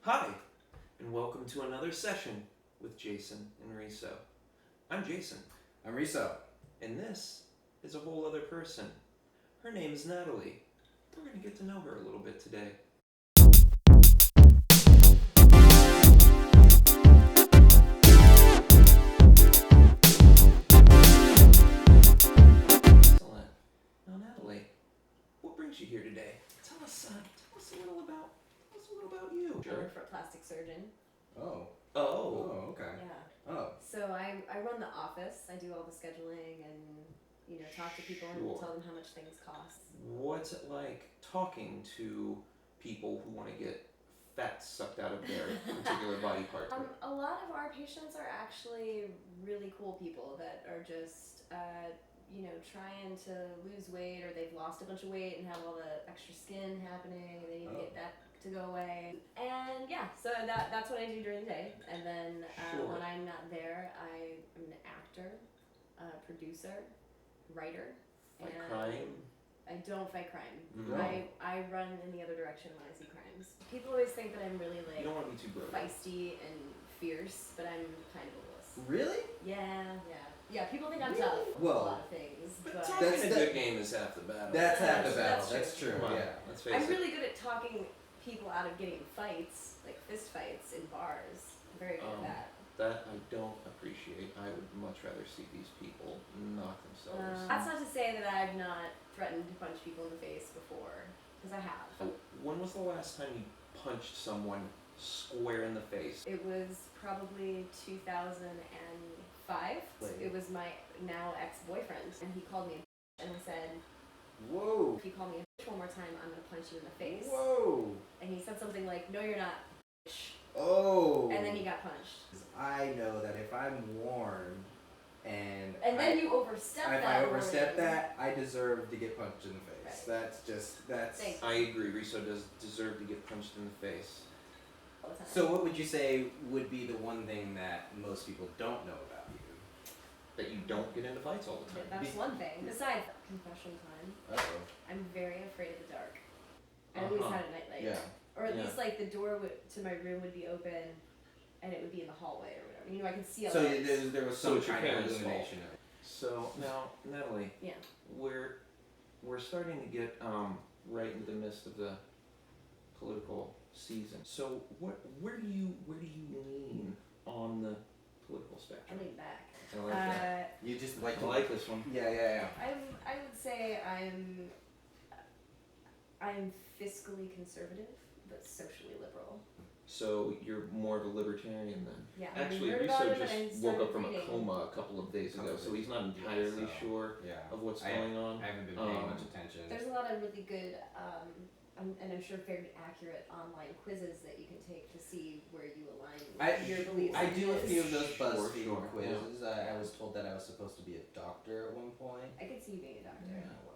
Hi, and welcome to another session with Jasonn and Riso. I'm Jasonn. I'm Riso. And this is a whole other person. Her name is Natalie. We're going to get to know her a little bit today. Excellent. Now, Natalie, what brings you here today? Tell us a little about you. I work for a plastic surgeon. Oh. Okay. Yeah. Oh. So I run the office. I do all the scheduling and talk to people and Sure. tell them how much things cost. What's it like talking to people who want to get fat sucked out of their particular body part? A lot of our patients are actually really cool people that are just trying to lose weight, or they've lost a bunch of weight and have all the extra skin happening and they need to get that to go away. And yeah, so that's what I do during the day. And then Sure. when I'm not there, I'm an actor, producer, writer. Like and crime? I don't fight crime. No. I run in the other direction when I see crimes. People always think that I'm really You don't want to be too gross. feisty and fierce, but I'm kind of a wuss. Really? Yeah, people think I'm tough with a Well, lot of things, but Talking That's a the- good game is half the battle. That's half the That's battle. true. That's true. Come on, Yeah. let's face I'm it. really good at talking people out of getting fights, like fist fights in bars. I'm very good at that. That I don't appreciate. I would much rather see these people knock themselves. That's not to say that I've not threatened to punch people in the face before, because I have. When was the last time you punched someone square in the face? It was probably 2005. Wait. It was my now ex-boyfriend, and he called me a bitch, and I said, Whoa. if you call me a bitch one more time, I'm gonna punch you in the face. Whoa. And he said something like, no, you're not, bitch. Oh. And then he got punched. I know that if I'm warned and then you overstep if that. I overstep warning. that, I deserve to get punched in the face. Right. That's. Thanks. I agree. Riso does deserve to get punched in the face. All the time. So what would you say would be the one thing that most people don't know about you? That you don't get into fights all the time. That's one thing. Besides confession time, Uh-oh. I'm very afraid of the dark. I always had a nightlight. Yeah. Or at Yeah. least like the door to my room would be open, and it would be in the hallway or whatever. I can see a So light. there was So some it's your kind of parents' illumination of it. So now, Natalie, Yeah. we're starting to get right into the midst of the political season. So where do you lean on the political I spectrum? lean back. I like that. You just like I to like this one. Yeah. I would say I'm fiscally conservative, but socially liberal. So you're more of a libertarian then? Yeah. Actually, I heard about Riso it and I just woke started up from a reading. coma a couple of days ago, so he's not entirely sure Yeah. of what's I going on. haven't been paying much attention. There's a lot of really good, and I'm sure very accurate online quizzes that you can take to see where you align with your beliefs. I do a few of those Sure, BuzzFeed sure, quizzes. I was told that I was supposed to be a doctor at one point. I could see you being a doctor. Yeah, well.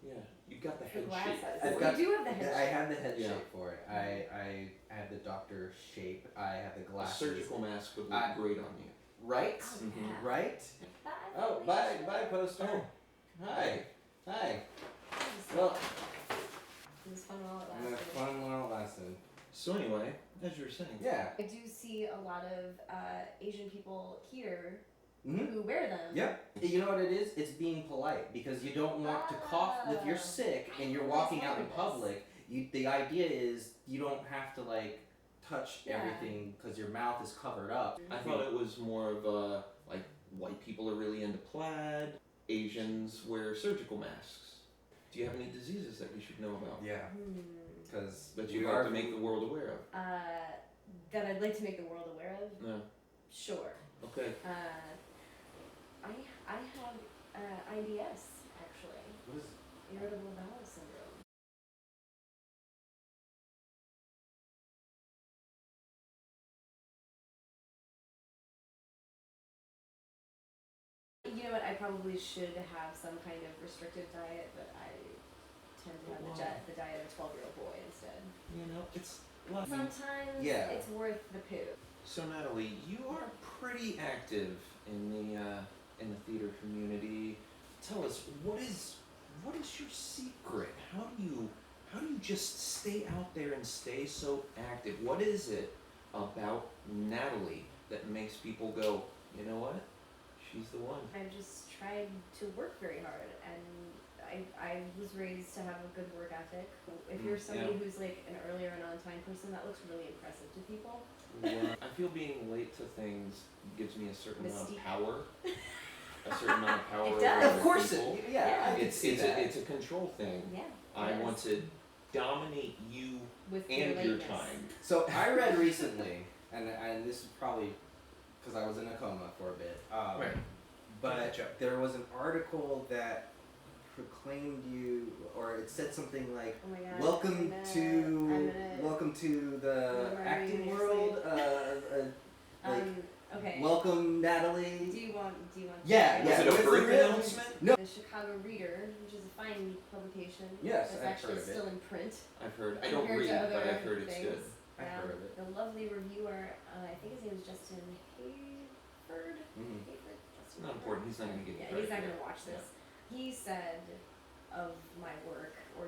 Yeah, you got the The head glasses. shape. I've You got- do have the head I shape. have the head Yeah. shape for it. I have the doctor shape. I have the A glasses. surgical mask would look great on you. Right? Oh, Mhm. yeah. Right? But I Oh, think bye, we should- bye, poster. Hi. Hi. Well, It was fun while it I'm gonna lasted. fun while it lasted. So anyway, as you were saying. Yeah. I do see a lot of Asian people here Mhm. who wear them. Yep. You know what it is? It's being polite because you don't want to cough if you're sick and you're walking out in public. The idea is you don't have to like touch Yeah. everything because your mouth is covered up. I thought it was more of a, like, white people are really into plaid, Asians wear surgical masks. Do you have any diseases that we should know about? Yeah. Hmm. Because That you'd like to make the world aware of? That I'd like to make the world aware of. No. Sure. Okay. I have IBS actually, What is irritable bowel syndrome. You know what? I probably should have some kind of restrictive diet, but I tend to have the diet of a 12-year-old boy instead. You know, it's Sometimes Yeah. it's worth the poop. So Natalie, you are pretty active in the theater community. Tell us, what is your secret? how do you just stay out there and stay so active? What is it about Natalie that makes people go, you know what? She's the one. I've just tried to work very hard, and I was raised to have a good work ethic. If you're somebody who's like an earlier and on-time person, that looks really impressive to people. Yeah. I feel being late to things gives me a certain amount of Mystique. power. A certain amount of power It over does. other Of course people. it. Yeah, I can It's see that. it's a control thing. Yeah. I it want is. to dominate you With and your lateness. time. So I read recently, and this is probably because I was in a coma for a bit. Right. But Catch up. there was an article that proclaimed you, or it said something like, Oh my God. "Welcome I'm gonna- welcome to the What am I acting reading? world." Like, Okay. welcome, Natalie. Do you want? Yeah, Was yeah. it a What's the birth real- announcement? No. The Chicago Reader, which is a fine publication. Yes, It's I've actually heard of it. still in print. I've heard. I don't compared read, to but other I've heard it's things. good. I've heard of it. The lovely reviewer, I think his name is Justin Hayford. Mhm. Hayford? Justin Not Hayford? important. He's not gonna get you Yeah, credit he's not for gonna it. watch this. He said of my work, or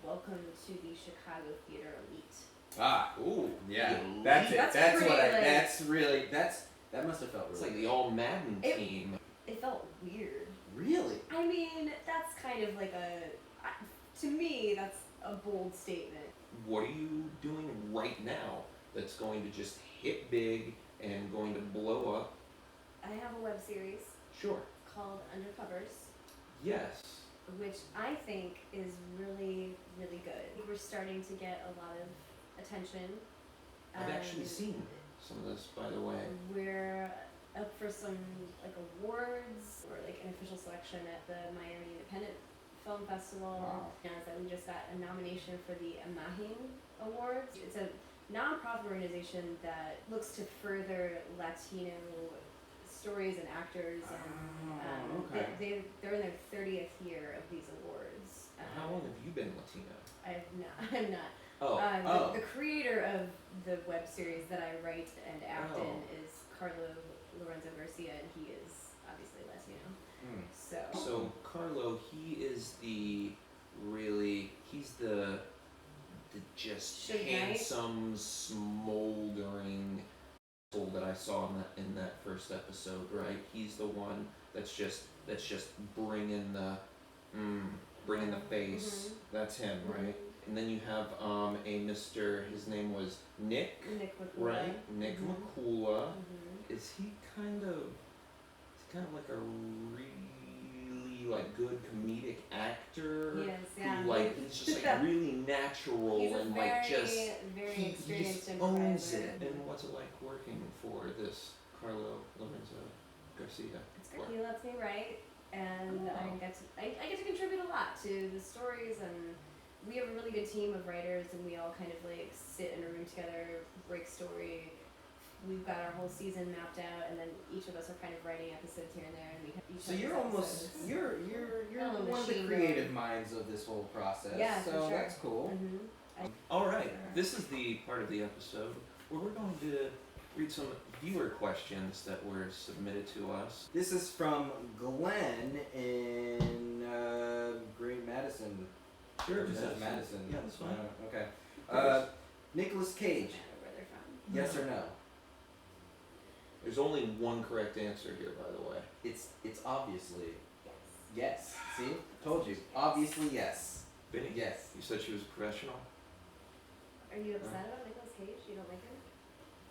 welcome to the Chicago theater elite. Ah, Ooh. yeah. Elite. That's it. That's That's pretty, what I. like- That's really. That must have felt It's really. like the all Madden It- team. It felt weird. Really. I mean, that's kind of like to me, that's a bold statement. What are you doing right now that's going to just hit big and going to blow up? I have a web series Sure. called Undercovers, Yes. which I think is really, really good. We're starting to get a lot of attention. I've actually and seen some of this, by the way. We're up for some like awards or like an official selection at the Miami Independent Film Festival. Wow. And that we just got a nomination for the Imagen Awards. It's a nonprofit organization that looks to further Latino stories and actors, and Oh, okay. they're in their 30th year of these awards. How long have you been Latino? I'm not. Oh. The creator of the web series that I write and act Oh. in is Carlo Lorenzo Garcia, and he is obviously Latino. Hmm. So Carlo, he's the just Suge Knight? handsome, smoldering soul that I saw in that first episode, right? He's the one that's just bringing the face. Mhm. That's him, right? And then you have a Mr. His name was Nick, Nick McCula. right? Nick Mhm. McCula. Mhm. Is he kind of like a really like good comedic actor? He is, yeah. Who like he's just like really natural He's a and very, like just very he experienced just owns improviser. it. And what's it like working for this Carlo Lorenzo Garcia? It's good. He lets me write, and Oh. I get to contribute a lot to the stories, and we have a really good team of writers, and we all kind of like sit in a room together, break story. We've got our whole season mapped out, and then each of us are kind of writing episodes here and there, and we each So have you're these almost episodes. you're I'm a one of the machine creative gun. minds of this whole process. Yeah, for so sure. that's cool. Mhm. All right, this is the part of the episode where we're going to read some viewer questions that were submitted to us. This is from Glenn in Great Madison. Sure, It just says Madison. Yeah, that's fine. Okay. Nicolas Cage. I don't know where they're from. Yes or no? There's only one correct answer here, by the way. It's obviously Yes. yes. See, told you. Obviously yes. Vinny? Yes. You said she was professional? Are you upset about Nicolas Cage? You don't like him?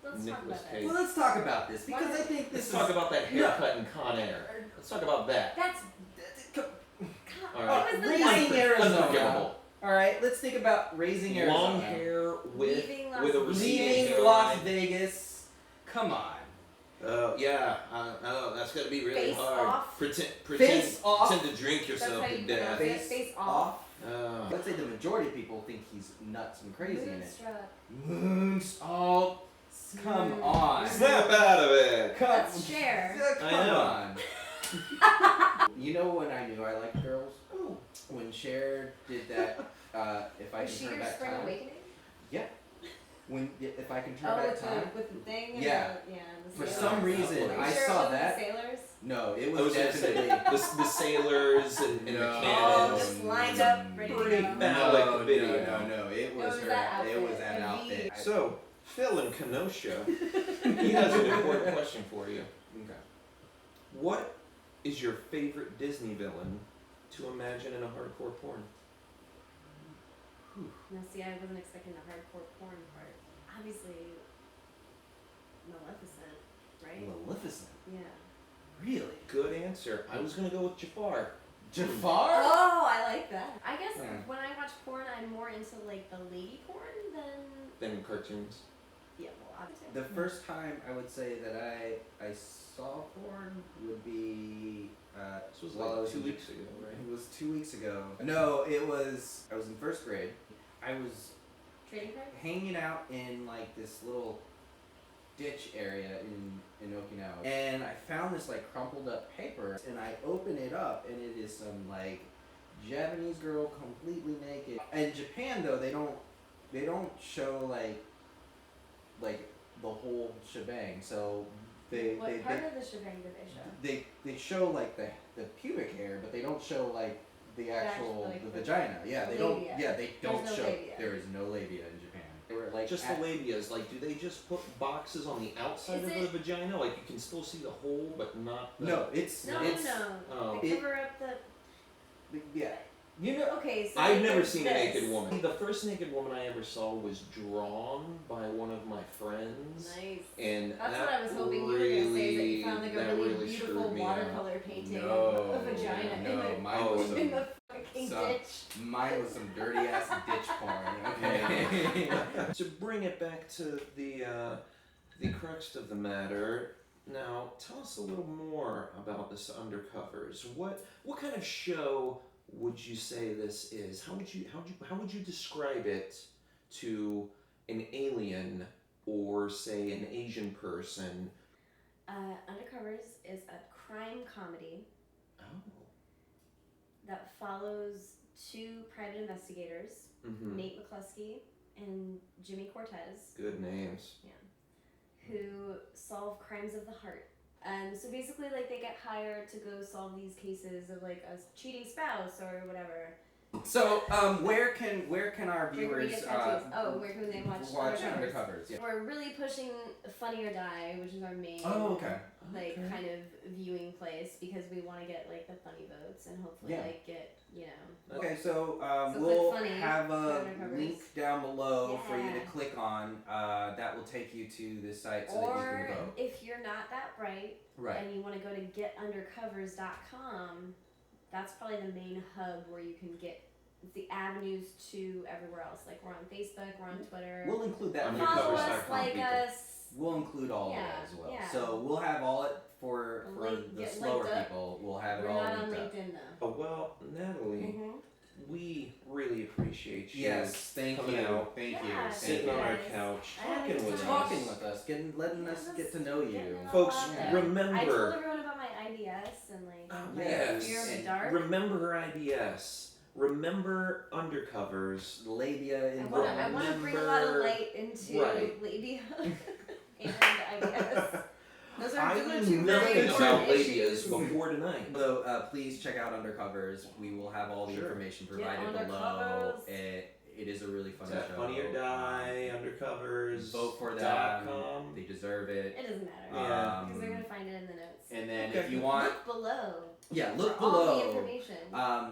Let's talk Nicolas about Cage. that. Well, let's talk about this because Why- I think Let's this talk is. about that haircut in Con Air. Let's talk about that. That's All right. What was the Raising Arizona. Unforgivable. All right, let's think about raising Arizona. Long hair with Leaving Las with a Vegas. receding Leaving Las hairline. Vegas. Come on. Yeah, that's gonna be really Face hard. off. Pretend Face off. to drink That's yourself how to you death. pronounce it. Face off. Let's say the majority of people think he's nuts and crazy in it. Moonstruck. Moons. Oh, come on. Snap out of it. Come, Let's share. Come I know. on. You know when I knew I liked girls? Ooh. When Cher did that, if I Was can she turn your back spring time. awakening? Yeah. if I can turn Oh, back time. with the thing. And Yeah. The For sailors. some reason, Are Are I you sure saw it wasn't that. The sailors? No, it I was was gonna say definitely. the sailors and the No. cannons. Oh, just lined up, ready to Pretty go. phallic video. No. It was was her. that It was outfit, that the outfit. So, Phil in Kenosha, he has an important question for you. Okay. What is your favorite Disney villain to imagine in a hardcore porn? Now, see, I wasn't expecting the hardcore porn part. Obviously, Maleficent, right? Maleficent. Yeah. Really? Good answer. I was gonna go with Jafar. Jafar? Oh, I like that. I guess Yeah. when I watch porn, I'm more into like the lady porn than Then cartoons. yeah. Well, obviously. The first time I would say that I saw porn would be This was while I like was 2 in weeks ago, right? It was 2 weeks ago. No, I was in first grade. I was Trading card. hanging out in like this little ditch area in Okinawa, and I found this like crumpled up paper, and I open it up, and it is some like Japanese girl completely naked. In Japan though, they don't show like the whole shebang. So What part of the shebang did they show? they show like the pubic hair, but they don't show like the actual like, the the vagina. Yeah, they don't. labia. Yeah, they don't There's no show. labia. There is no labia in Japan. They were like Just the labias. Like, do they just put boxes on the outside Is of it- the vagina? Like, you can still see the hole, but not the... No, it's No. Oh. They cover up the. yeah. You know, Okay, so I've like, never there's seen a this. naked woman. The first naked woman I ever saw was drawn by one of my friends. Nice. And That's that what I was hoping you were really, gonna say. Is that you found like a that really, really beautiful screwed me out. watercolor painting No, of a vagina no, in the mine Oh, was in some, the fucking some- ditch. mine was some dirty ass ditch porn. Okay. To bring it back to the crux of the matter, now tell us a little more about this Undercovers. What kind of show would you say this is? How would you describe it to an alien or say an Asian person? Undercovers is a crime comedy Oh. that follows two private investigators, Mm-hmm. Nate McCluskey and Jimmy Cortez, Good names. who solve crimes of the heart. So basically, like, they get hired to go solve these cases of like a cheating spouse or whatever. So, where can our Where can we viewers get tattoos? Where can they watch Undercovers? Undercovers? Yeah. We're really pushing Funny or Die, which is our main Oh, okay. like Okay. kind of viewing place because we want to get like the funny votes and hopefully Yeah. like get Okay, so So we'll click Funny have a Undercovers. link down below for you to Yeah. click on. That will take you to this site so that you or can vote. if you're not that bright Right. and you want to go to getundercovers.com, that's probably the main hub where you can get the avenues to everywhere else. Like we're on Facebook, we're on Twitter. We'll include that. Undercovers. Follow us, Undercovers.com like people. us. We'll include all Yeah, of that as well. yeah. So we'll have all it for Link- the get slower linked up. people. We'll have it We're all not on linked up. LinkedIn though. Oh, well, Natalie, Mm-hmm. we really appreciate you Yes, thank coming you. out, Thank Yeah, you. thank sitting you on our guys. couch, I had a talking good with time. Talking us. with us, letting us get to know you. Folks, I remember, told everyone about my IBS and like Oh, my yes. fear of the And dark. remember her IBS. Remember Undercovers. Labia I involved. want to bring a lot of remember- light into Right. labia and IBS. Those are I two knew very nothing about important labias issues. before tonight. So please check out Undercovers. We will have all the Sure. information Get provided below. Undercovers. It is a really fun Is that show. Funny or Die, Undercovers, Vote for them. .com. They deserve it. It doesn't matter Yeah. because they're gonna find it in the notes. And then Okay. if you want, Look below. look for all the below. information.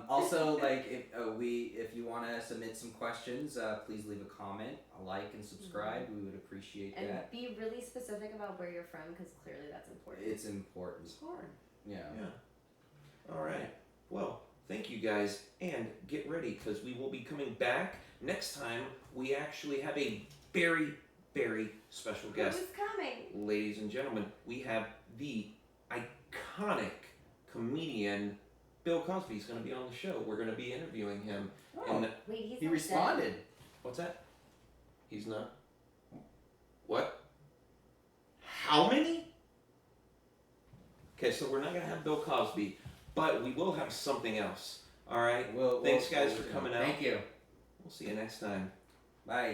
Also, like if you want to submit some questions, please leave a comment, a like, and subscribe. We would appreciate And that. be really specific about where you're from because clearly that's important. It's important. It's hard. Yeah. Yeah. All right. Well, thank you guys, and get ready because we will be coming back next time. We actually have a very, very special guest. Who's coming? Ladies and gentlemen, we have the iconic comedian Bill Cosby. He's going to be on the show. We're going to be interviewing him. Oh, And Wait, he's he not responded. what's that? He's not. What? How many? Okay, so we're not going to have Bill Cosby, but we will have something else. All right. Well, Thanks, guys, for coming out. Thank you. We'll see you next time. Bye.